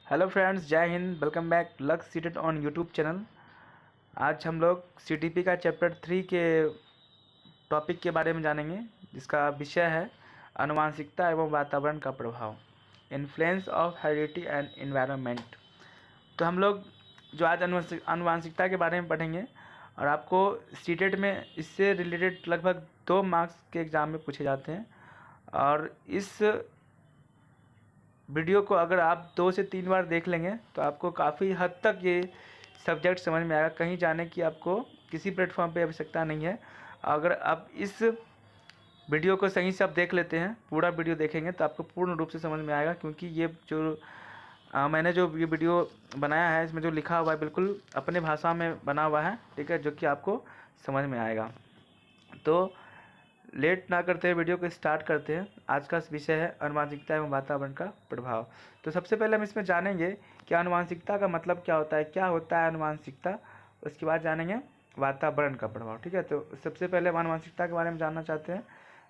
Hello friends, जय Hind. Welcome back lux seated on YouTube channel. आज हम लोग सीटीपी का चैप्टर 3 के टॉपिक के बारे में जानेंगे, जिसका विषय है आनुवांशिकता एवं वातावरण का प्रभाव, influence of heredity and environment. तो हम लोग जो आज आनुवांशिकता के बारे में पढ़ेंगे, और आपको सीटेट में इससे रिलेटेड लगभग 2 मार्क्स के एग्ज़ाम में पूछे जाते हैं। और इस वीडियो को अगर आप 2 से 3 बार देख लेंगे तो आपको काफ़ी हद तक ये सब्जेक्ट समझ में आएगा। कहीं जाने की आपको किसी प्लेटफॉर्म पे आवश्यकता नहीं है। अगर आप इस वीडियो को सही से आप देख लेते हैं, पूरा वीडियो देखेंगे तो आपको पूर्ण रूप से समझ में आएगा, क्योंकि ये जो मैंने जो ये वीडियो बनाया है, इसमें जो लिखा हुआ है बिल्कुल अपने भाषा में बना हुआ है, ठीक है, जो कि आपको समझ में आएगा। तो लेट ना करते हुए वीडियो को स्टार्ट करते हैं। आज का विषय है आनुवांशिकता एवं वातावरण का प्रभाव। तो सबसे पहले हम इसमें जानेंगे कि आनुवांशिकता का मतलब क्या होता है, क्या होता है आनुवांशिकता। उसके बाद जानेंगे वातावरण का प्रभाव, ठीक है। तो सबसे पहले हम आनुवांशिकता के बारे में जानना चाहते हैं।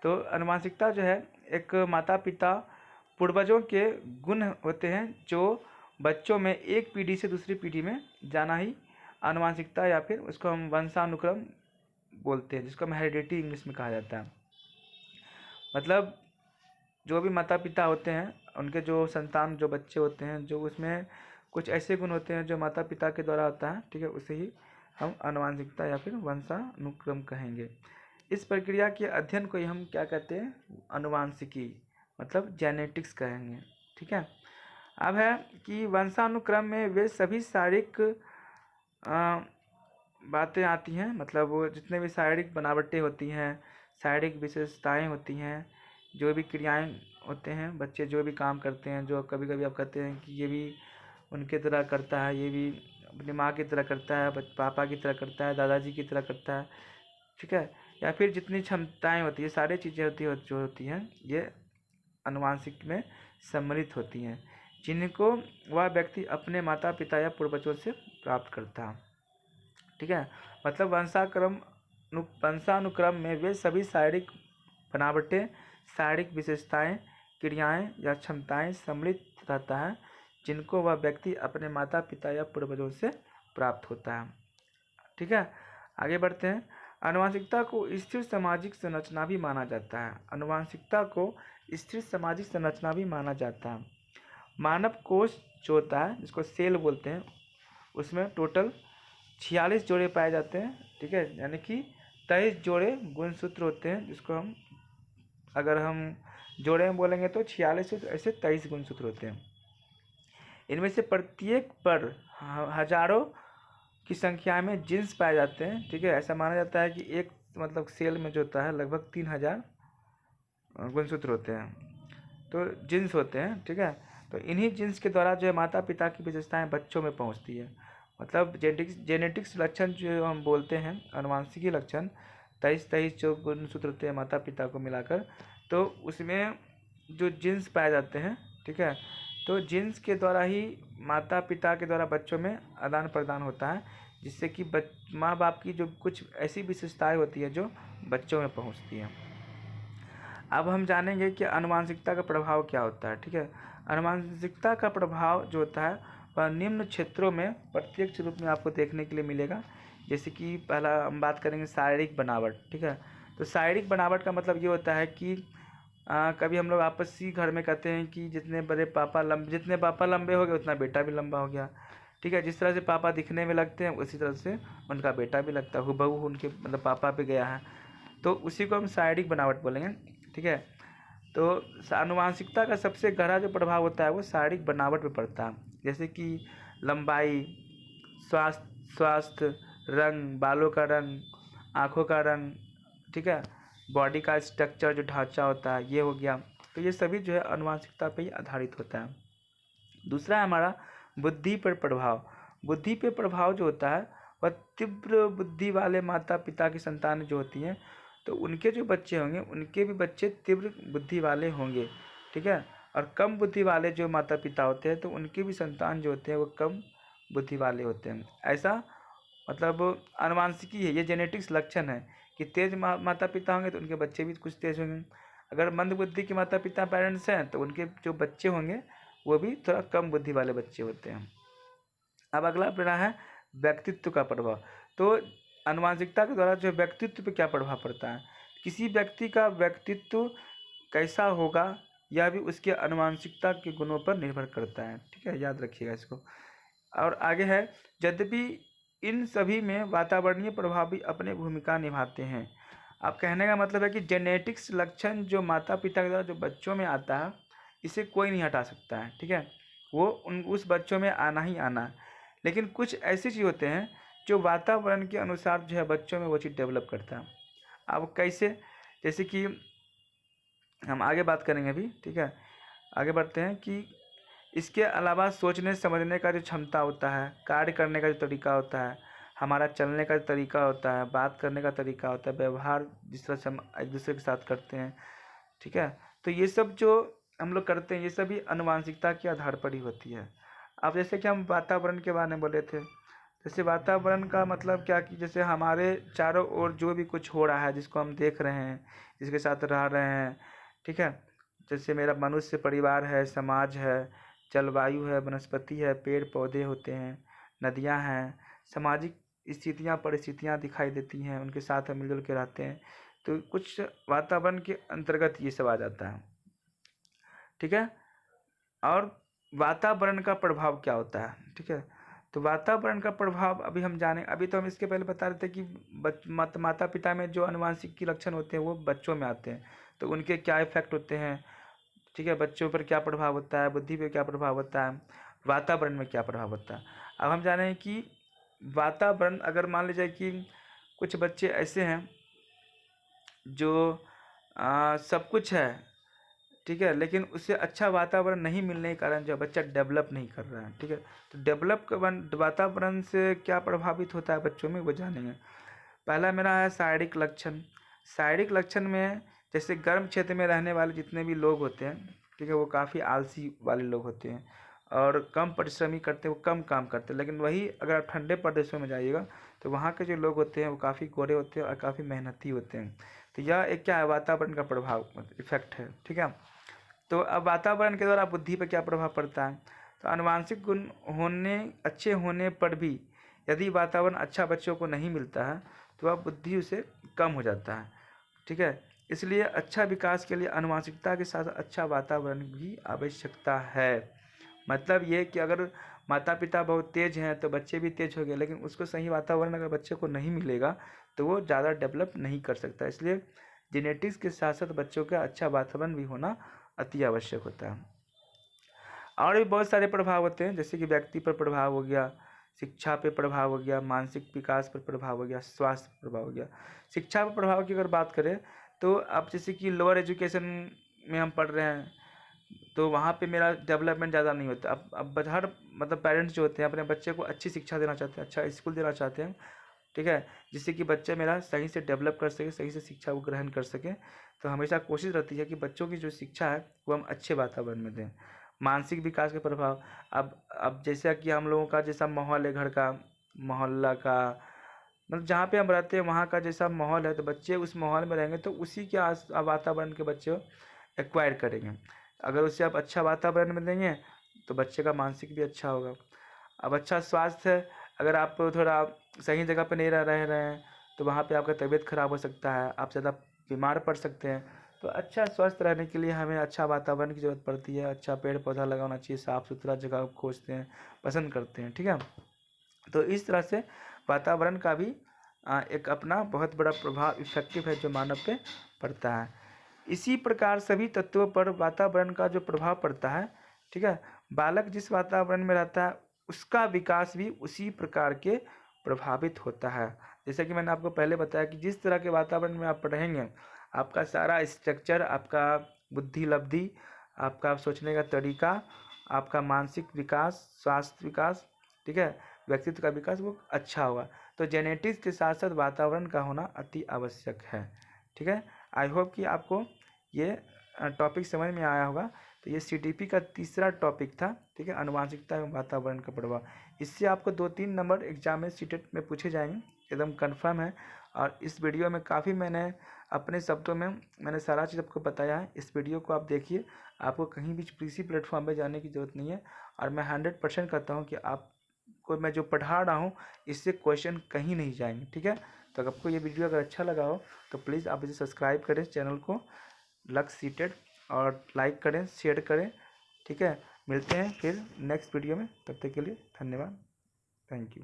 तो आनुवांशिकता जो है, एक माता पिता पूर्वजों के गुण होते हैं जो बच्चों में एक पीढ़ी से दूसरी पीढ़ी में जाना ही आनुवांशिकता, या फिर उसको हम वंशानुक्रम बोलते हैं, जिसको हम हेरिडिटी इंग्लिश में कहा जाता है। मतलब जो भी माता पिता होते हैं, उनके जो संतान, जो बच्चे होते हैं, जो उसमें कुछ ऐसे गुण होते हैं जो माता पिता के द्वारा होता है, ठीक है, उसे ही हम आनुवांशिकता या फिर वंशानुक्रम कहेंगे। इस प्रक्रिया के अध्ययन को ही हम क्या कहते हैं, आनुवांशिकी, मतलब जेनेटिक्स कहेंगे, ठीक है। अब है कि वंशानुक्रम में वे सभी शारीरिक बातें आती हैं, मतलब वो जितने भी शारीरिक बनावटें होती हैं, शारीरिक विशेषताएं होती हैं, जो भी क्रियाएं होते हैं, बच्चे जो भी काम करते हैं, जो कभी कभी आप कहते हैं कि ये भी उनके तरह करता है, ये भी अपनी माँ की तरह करता है, पापा की तरह करता है, दादाजी की तरह करता है, ठीक है, या फिर जितनी क्षमताएं होती है, सारी चीज़ें जो होती हैं, ये आनुवांशिक में सम्मिलित होती हैं, जिनको वह व्यक्ति अपने माता पिता या पूर्वजों से प्राप्त करता है, ठीक है। मतलब वंशानुक्रम में वे सभी शारीरिक बनावटें, शारीरिक विशेषताएं, क्रियाएं या क्षमताएं सम्मिलित रहता है, जिनको वह व्यक्ति अपने माता पिता या पूर्वजों से प्राप्त होता है, ठीक है। आगे बढ़ते हैं। आनुवांशिकता को स्थिर सामाजिक संरचना भी माना जाता है। आनुवांशिकता को स्थिर सामाजिक संरचना भी माना जाता है। मानव कोष जो होता है, जिसको सेल बोलते हैं, उसमें टोटल 46 जोड़े पाए जाते हैं, ठीक है, यानी कि 23 जोड़े गुणसूत्र होते हैं, जिसको हम अगर हम जोड़े में बोलेंगे तो 46 ऐसे 23 गुणसूत्र होते हैं। इनमें से प्रत्येक पर हजारों की संख्या में जीन्स पाए जाते हैं, ठीक है। ऐसा माना जाता है कि एक मतलब सेल में जो होता है लगभग 3000 गुणसूत्र होते हैं, तो जीन्स होते हैं, ठीक है। तो इन्हीं जीन्स के द्वारा जो है माता पिता की विशेषताएं बच्चों में पहुंचती है। मतलब जेनेटिक्स लक्षण जो हम बोलते हैं, आनुवांशिकी लक्षण 23 जो गुणसूत्र होते हैं माता पिता को मिलाकर, तो उसमें जो जीन्स पाए जाते हैं, ठीक है, तो जीन्स के द्वारा ही माता पिता के द्वारा बच्चों में आदान प्रदान होता है, जिससे कि माँ बाप की जो कुछ ऐसी विशेषताएं होती है जो बच्चों में पहुँचती हैं। अब हम जानेंगे कि आनुवांशिकता का प्रभाव क्या होता है, ठीक है। आनुवांशिकता का प्रभाव जो होता है वह निम्न क्षेत्रों में प्रत्यक्ष रूप में आपको देखने के लिए मिलेगा। जैसे कि पहला हम बात करेंगे शारीरिक बनावट, ठीक है। तो शारीरिक बनावट का मतलब ये होता है कि कभी हम लोग आपसी घर में कहते हैं कि जितने पापा लंबे हो गए उतना बेटा भी लंबा हो गया, ठीक है। जिस तरह से पापा दिखने में लगते हैं उसी तरह से उनका बेटा भी लगता है, हूबहू उनके मतलब पापा पे गया है, तो उसी को हम शारीरिक बनावट बोलेंगे, ठीक है। तो आनुवांशिकता का सबसे गहरा जो प्रभाव होता है वो शारीरिक बनावट पे पड़ता है, जैसे कि लंबाई, स्वास्थ्य, रंग, बालों का रंग, आँखों का रंग, ठीक है, बॉडी का स्ट्रक्चर, जो ढांचा होता है, ये हो गया। तो ये सभी जो है आनुवांशिकता पे ही आधारित होता है। दूसरा है हमारा बुद्धि पर प्रभाव। बुद्धि पे प्रभाव जो होता है वह तीव्र बुद्धि वाले माता पिता की संतान जो होती हैं, तो उनके जो बच्चे होंगे उनके भी बच्चे तीव्र बुद्धि वाले होंगे, ठीक है। और कम बुद्धि वाले जो माता पिता होते हैं तो उनके भी संतान जो होते हैं वो कम बुद्धि वाले होते हैं। ऐसा मतलब आनुवांशिकी है, ये जेनेटिक्स लक्षण है कि तेज माता पिता होंगे तो उनके बच्चे भी कुछ तेज होंगे। अगर मंद बुद्धि के माता पिता पेरेंट्स हैं तो उनके जो बच्चे होंगे वो भी थोड़ा कम बुद्धि वाले बच्चे होते हैं। अब अगला पढ़ना है व्यक्तित्व का प्रभाव। तो आनुवंशिकता के द्वारा जो व्यक्तित्व पे क्या प्रभाव पड़ता है, किसी व्यक्ति का व्यक्तित्व कैसा होगा यह भी उसके आनुवंशिकता के गुणों पर निर्भर करता है। ठीक है, याद रखिएगा इसको। और आगे है, यद्यपि इन सभी में वातावरणीय प्रभाव भी अपनी भूमिका निभाते हैं। अब कहने का मतलब है कि जेनेटिक्स लक्षण जो माता पिता के द्वारा जो बच्चों में आता है, इसे कोई नहीं हटा सकता है। ठीक है, वो उस बच्चों में आना ही आना है। लेकिन कुछ ऐसी चीज़ होते हैं जो वातावरण के अनुसार जो है बच्चों में वो चीज़ डेवलप करता है। अब कैसे, जैसे कि हम आगे बात करेंगे अभी। ठीक है, आगे बढ़ते हैं कि इसके अलावा सोचने समझने का जो क्षमता होता है, कार्य करने का जो तरीका होता है, हमारा चलने का जो तरीका होता है, बात करने का तरीका होता है, व्यवहार जिस तरह से हम एक दूसरे के साथ करते हैं। ठीक है, तो ये सब जो हम लोग करते हैं ये सभी आनुवंशिकता के आधार पर ही होती है। अब जैसे कि हम वातावरण के बारे में बोले थे, जैसे वातावरण का मतलब क्या कि जैसे हमारे चारों ओर जो भी कुछ हो रहा है, जिसको हम देख रहे हैं, जिसके साथ रह रहे हैं। ठीक है, जैसे मेरा मनुष्य परिवार है, समाज है, जलवायु है, वनस्पति है, पेड़ पौधे होते हैं, नदियां हैं, सामाजिक स्थितियां परिस्थितियां दिखाई देती हैं, उनके साथ हम मिलजुल के रहते हैं। तो कुछ वातावरण के अंतर्गत ये सब आ जाता है। ठीक है, और वातावरण का प्रभाव क्या होता है। ठीक है, तो वातावरण का प्रभाव अभी हम जाने, अभी तो हम इसके पहले बता रहे थे कि माता पिता में जो आनुवंशिक के लक्षण होते हैं वो बच्चों में आते हैं, तो उनके क्या इफेक्ट होते हैं। ठीक है, बच्चों पर क्या प्रभाव होता है, बुद्धि पे क्या प्रभाव होता है, वातावरण में क्या प्रभाव होता है। अब हम जाने कि वातावरण, अगर मान लीजिए कि कुछ बच्चे ऐसे हैं जो सब कुछ है, ठीक है, लेकिन उसे अच्छा वातावरण नहीं मिलने के कारण जो बच्चा डेवलप नहीं कर रहा है। ठीक है, तो डेवलप वातावरण से क्या प्रभावित होता है बच्चों में, वो जानेंगे। पहला मेरा है शारीरिक लक्षण। शारीरिक लक्षण में जैसे गर्म क्षेत्र में रहने वाले जितने भी लोग होते हैं, ठीक है, वो काफ़ी आलसी वाले लोग होते हैं और कम परिश्रमी करते हैं, वो कम काम करते हैं। लेकिन वही अगर आप ठंडे प्रदेशों में जाइएगा तो वहाँ के जो लोग होते हैं वो काफ़ी गोरे होते हैं और काफ़ी मेहनती होते हैं। तो यह एक क्या है, वातावरण का प्रभाव इफेक्ट है। ठीक है, तो अब वातावरण के द्वारा बुद्धि पर क्या प्रभाव पड़ता है। तो आनुवंशिक गुण होने अच्छे होने पर भी यदि वातावरण अच्छा बच्चों को नहीं मिलता है तो वह बुद्धि उसे कम हो जाता है। ठीक है, इसलिए अच्छा विकास के लिए आनुवंशिकता के साथ अच्छा वातावरण की आवश्यकता है। मतलब ये कि अगर माता पिता बहुत तेज़ हैं तो बच्चे भी तेज़ हो गए, लेकिन उसको सही वातावरण अगर बच्चे को नहीं मिलेगा तो वो ज़्यादा डेवलप नहीं कर सकता। इसलिए जेनेटिक्स के साथ साथ बच्चों का अच्छा वातावरण भी होना अति आवश्यक होता है। और भी बहुत सारे प्रभाव होते हैं, जैसे कि व्यक्ति पर प्रभाव हो गया, शिक्षा पे प्रभाव हो गया, मानसिक विकास पर प्रभाव हो गया, स्वास्थ्य पर प्रभाव हो गया। शिक्षा पर प्रभाव की अगर बात करें तो अब जैसे कि लोअर एजुकेशन में हम पढ़ रहे हैं तो वहाँ पे मेरा डेवलपमेंट ज़्यादा नहीं होता। अब हर मतलब पेरेंट्स जो होते हैं अपने बच्चे को अच्छी शिक्षा देना चाहते हैं, अच्छा स्कूल देना चाहते हैं। ठीक है, जिससे कि बच्चा मेरा सही से डेवलप कर सके, सही से शिक्षा को ग्रहण कर सके। तो हमेशा कोशिश रहती है कि बच्चों की जो शिक्षा है वो हम अच्छे वातावरण में दें। मानसिक विकास के प्रभाव, अब जैसा कि हम लोगों का जैसा माहौल है, घर का, मोहल्ला का, मतलब जहाँ पे हम रहते हैं वहाँ का जैसा माहौल है, तो बच्चे उस माहौल में रहेंगे तो उसी के वातावरण के बच्चे एक्वायर करेंगे। अगर उसे आप अच्छा वातावरण में देंगे तो बच्चे का मानसिक भी अच्छा होगा। अब अच्छा स्वास्थ्य है, अगर आप थोड़ा सही जगह पर नहीं रह रहे हैं तो वहाँ पे आपका तबीयत खराब हो सकता है, आप ज़्यादा बीमार पड़ सकते हैं। तो अच्छा स्वस्थ रहने के लिए हमें अच्छा वातावरण की ज़रूरत पड़ती है, अच्छा पेड़ पौधा लगाना चाहिए, साफ़ सुथरा जगह खोजते हैं, पसंद करते हैं। ठीक है, तो इस तरह से वातावरण का भी एक अपना बहुत बड़ा प्रभाव इफेक्टिव है जो मानव पे पड़ता है। इसी प्रकार सभी तत्वों पर वातावरण का जो प्रभाव पड़ता है, ठीक है, बालक जिस वातावरण में रहता है उसका विकास भी उसी प्रकार के प्रभावित होता है। जैसा कि मैंने आपको पहले बताया कि जिस तरह के वातावरण में आप रहेंगे आपका सारा स्ट्रक्चर, आपका बुद्धि लब्धि, आपका सोचने का तरीका, आपका मानसिक विकास, स्वास्थ्य विकास, ठीक है, व्यक्तित्व का विकास वो अच्छा होगा। तो जेनेटिक्स के साथ साथ वातावरण का होना अति आवश्यक है। ठीक है, आई होप कि आपको ये टॉपिक समझ में आया होगा। तो ये सीटीपी का तीसरा टॉपिक था। ठीक है, आनुवंशिकता एवं वातावरण का प्रभाव। इससे आपको 2-3 नंबर एग्जाम में सीटेट में पूछे जाएंगे, एकदम कंफर्म है। और इस वीडियो में काफ़ी मैंने अपने शब्दों में मैंने सारा चीज़ आपको बताया है। इस वीडियो को आप देखिए, आपको कहीं भी किसी प्लेटफॉर्म पे जाने की ज़रूरत नहीं है। और मैं 100% कहता हूँ कि आपको मैं जो पढ़ा रहा हूँ इससे क्वेश्चन कहीं नहीं जाएंगे, ठीक है। तो अगर आपको ये वीडियो अगर अच्छा लगा हो तो प्लीज़ आप इसे सब्सक्राइब करें चैनल को लक्स सीटेड, और लाइक करें, शेयर करें, ठीक है। मिलते हैं फिर नेक्स्ट वीडियो में, तब तक के लिए धन्यवाद, थैंक यू।